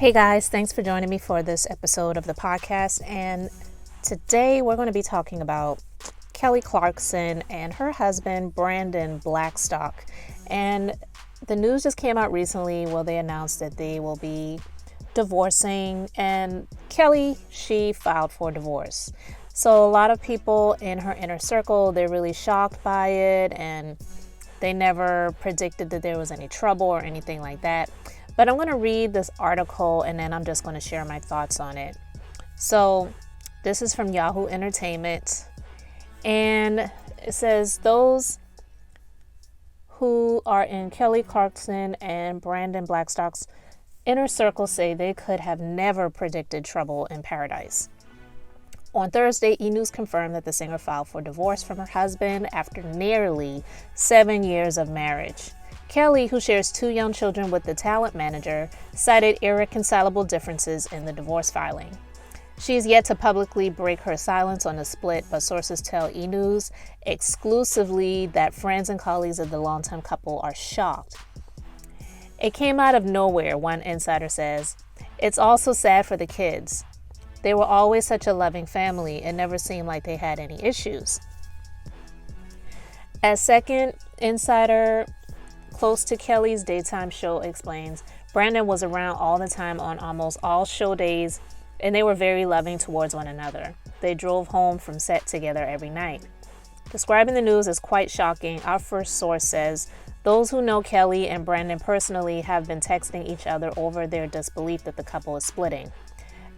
Hey guys, thanks for joining me for this episode of the podcast. And today we're going to be talking about Kelly Clarkson and her husband, Brandon Blackstock. And the news just came out recently. Well, they announced that they will be divorcing. And Kelly, she filed for divorce. So a lot of people in her inner circle, they're really shocked by it. And they never predicted that there was any trouble or anything like that. But I'm going to read this article and then I'm just going to share my thoughts on it. So this is from Yahoo Entertainment. And it says, those who are in Kelly Clarkson and Brandon Blackstock's inner circle say they could have never predicted trouble in paradise. On Thursday, E! News confirmed that the singer filed for divorce from her husband after nearly 7 years of marriage. Kelly, who shares 2 young children with the talent manager, cited irreconcilable differences in the divorce filing. She is yet to publicly break her silence on the split, but sources tell E! News exclusively that friends and colleagues of the longtime couple are shocked. It came out of nowhere, one insider says. It's also sad for the kids. They were always such a loving family. It never seemed like they had any issues. As second insider close to Kelly's daytime show explains, Brandon was around all the time on almost all show days, and they were very loving towards one another. They drove home from set together every night. Describing the news as quite shocking, our first source says, those who know Kelly and Brandon personally have been texting each other over their disbelief that the couple is splitting.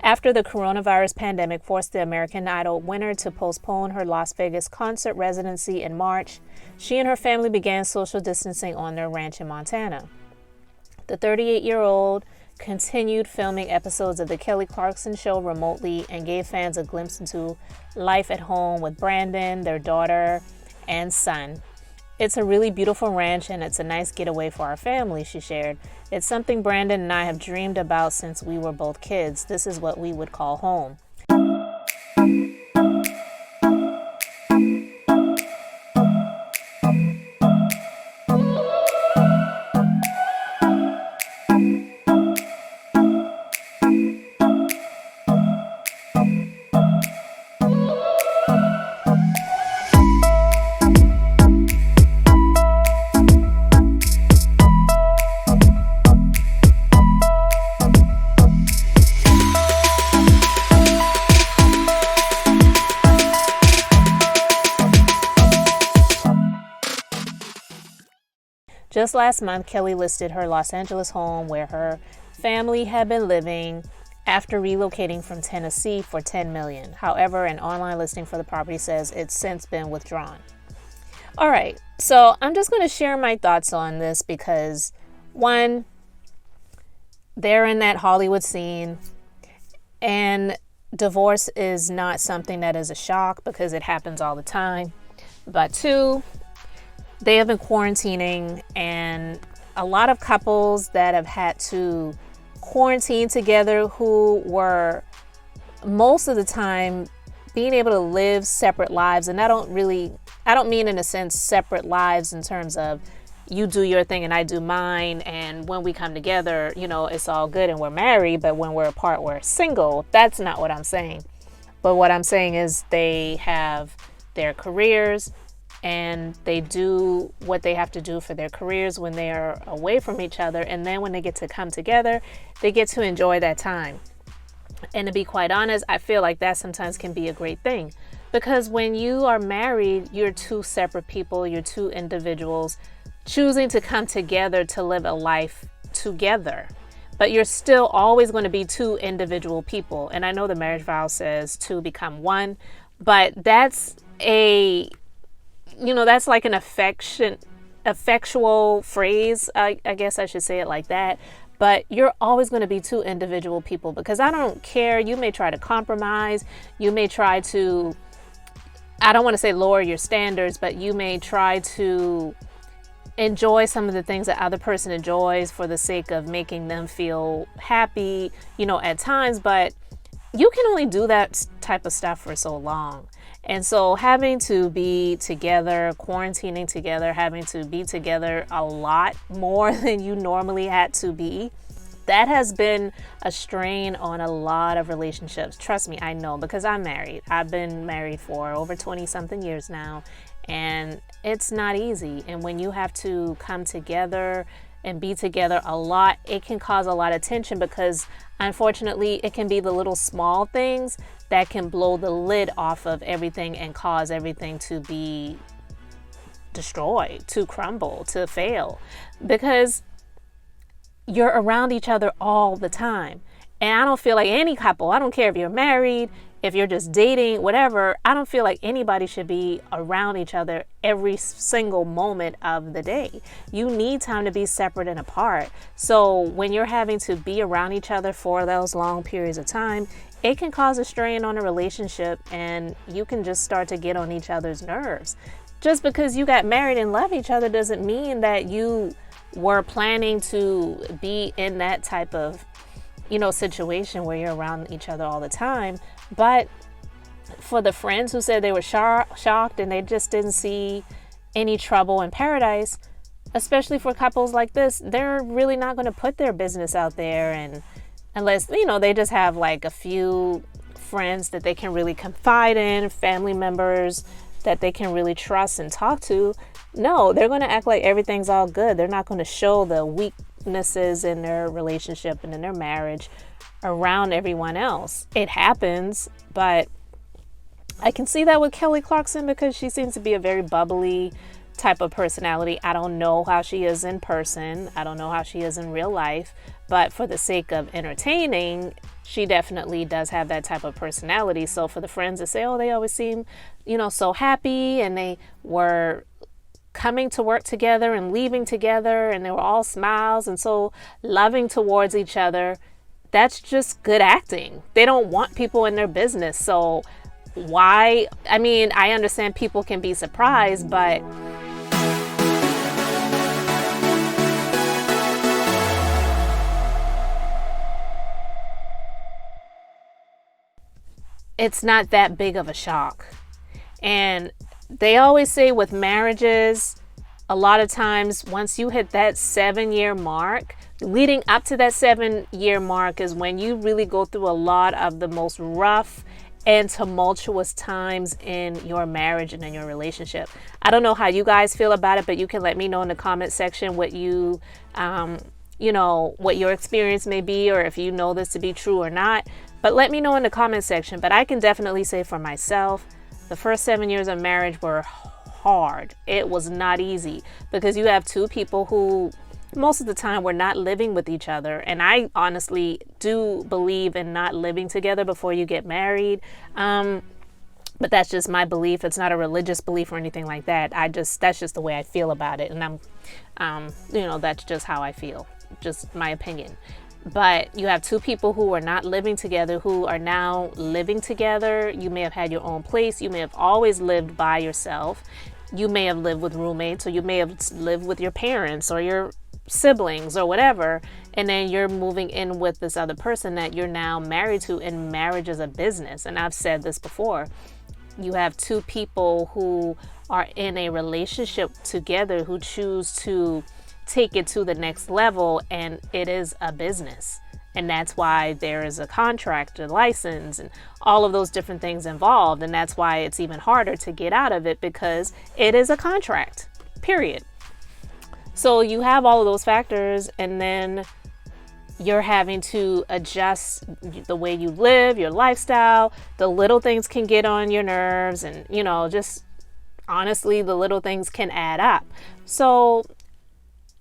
After the coronavirus pandemic forced the American Idol winner to postpone her Las Vegas concert residency in March, she and her family began social distancing on their ranch in Montana. The 38-year-old continued filming episodes of The Kelly Clarkson Show remotely and gave fans a glimpse into life at home with Brandon, their daughter, and son. It's a really beautiful ranch and it's a nice getaway for our family, she shared. It's something Brandon and I have dreamed about since we were both kids. This is what we would call home. Just last month, Kelly listed her Los Angeles home where her family had been living after relocating from Tennessee for $10 million. However, an online listing for the property says it's since been withdrawn. All right, so I'm just going to share my thoughts on this because, one, they're in that Hollywood scene, and divorce is not something that is a shock because it happens all the time. But two, they have been quarantining, and a lot of couples that have had to quarantine together who were most of the time being able to live separate lives. And I don't mean in a sense separate lives in terms of you do your thing and I do mine. And when we come together, it's all good and we're married. But when we're apart, we're single. That's not what I'm saying. But what I'm saying is they have their careers, and they do what they have to do for their careers when they are away from each other. And then when they get to come together, they get to enjoy that time. And to be quite honest, I feel like that sometimes can be a great thing. Because when you are married, you're 2 separate people, you're 2 individuals choosing to come together to live a life together. But you're still always going to be 2 individual people. And I know the marriage vow says 2 become 1, but that's that's like an effectual phrase. I guess I should say it like that. But you're always going to be 2 individual people because I don't care. You may try to compromise. You may try to, I don't want to say lower your standards, but you may try to enjoy some of the things that other person enjoys for the sake of making them feel happy, at times. But you can only do that type of stuff for so long. And so having to be together, quarantining together, having to be together a lot more than you normally had to be That has been a strain on a lot of relationships. Trust me, I know, because I'm married. I've been married for over 20 something years now, and it's not easy. And when you have to come together and be together a lot, it can cause a lot of tension, because unfortunately it can be the little small things that can blow the lid off of everything and cause everything to be destroyed, to crumble, to fail, because you're around each other all the time. And I don't feel like any couple, I don't care if you're married, if you're just dating, whatever, I don't feel like anybody should be around each other every single moment of the day. You need time to be separate and apart. So when you're having to be around each other for those long periods of time, it can cause a strain on a relationship, and you can just start to get on each other's nerves. Just because you got married and love each other doesn't mean that you were planning to be in that type of, situation where you're around each other all the time. But for the friends who said they were shocked and they just didn't see any trouble in paradise, especially for couples like this, they're really not going to put their business out there, and unless, they just have like a few friends that they can really confide in, family members that they can really trust and talk to. No, they're going to act like everything's all good. They're not going to show the weaknesses in their relationship and in their marriage around everyone else. It happens, but I can see that with Kelly Clarkson, because she seems to be a very bubbly type of personality. I don't know how she is in person. I don't know how she is in real life, but for the sake of entertaining, she definitely does have that type of personality. So for the friends that say, oh, they always seem, so happy, and they were coming to work together and leaving together, and they were all smiles and so loving towards each other, that's just good acting. They don't want people in their business. So why? I mean, I understand people can be surprised, but it's not that big of a shock. And they always say with marriages, a lot of times once you hit that 7-year mark, leading up to that 7-year mark is when you really go through a lot of the most rough and tumultuous times in your marriage and in your relationship. I don't know how you guys feel about it, but you can let me know in the comment section what what your experience may be, or if you know this to be true or not. But let me know in the comment section. But I can definitely say for myself, the first 7 years of marriage were hard. It was not easy, because you have two people who most of the time were not living with each other. And I honestly do believe in not living together before you get married. But that's just my belief. It's not a religious belief or anything like that. That's just the way I feel about it. And that's just how I feel, just my opinion. But you have two people who are not living together, who are now living together. You may have had your own place. You may have always lived by yourself. You may have lived with roommates, or you may have lived with your parents or your siblings or whatever. And then you're moving in with this other person that you're now married to, and marriage is a business. And I've said this before. You have two people who are in a relationship together who choose to take it to the next level, and it is a business. And that's why there is a contract, a license, and all of those different things involved. And that's why it's even harder to get out of it, because it is a contract, period. So you have all of those factors, and then you're having to adjust the way you live, your lifestyle. The little things can get on your nerves, and just honestly, the little things can add up. So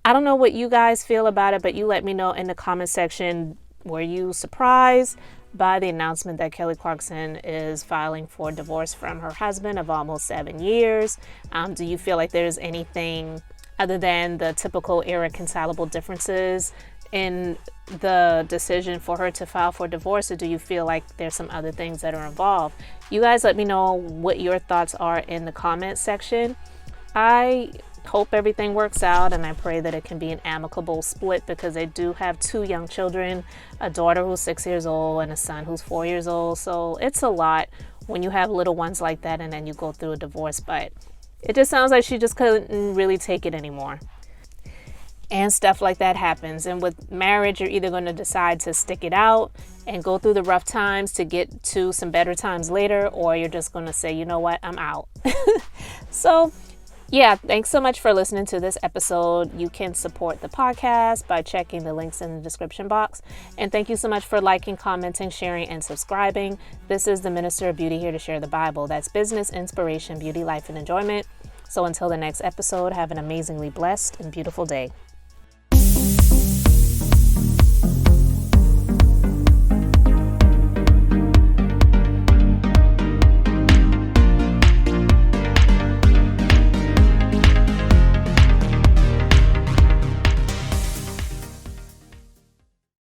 I don't know what you guys feel about it, but you let me know in the comment section. Were you surprised by the announcement that Kelly Clarkson is filing for divorce from her husband of almost 7 years? Do you feel like there's anything other than the typical irreconcilable differences in the decision for her to file for divorce, or do you feel like there's some other things that are involved? You guys let me know what your thoughts are in the comment section. I hope everything works out, and I pray that it can be an amicable split, because they do have two young children, a daughter who's 6 years old and a son who's 4 years old. So it's a lot when you have little ones like that, and then you go through a divorce. But it just sounds like she just couldn't really take it anymore. and stuff like that happens. And with marriage, you're either going to decide to stick it out and go through the rough times to get to some better times later, or you're just going to say, you know what, I'm out. So yeah, thanks so much for listening to this episode. You can support the podcast by checking the links in the description box. And thank you so much for liking, commenting, sharing, and subscribing. This is the Minister of Beauty, here to share the Bible. That's business, inspiration, beauty, life, and enjoyment. So until the next episode, have an amazingly blessed and beautiful day.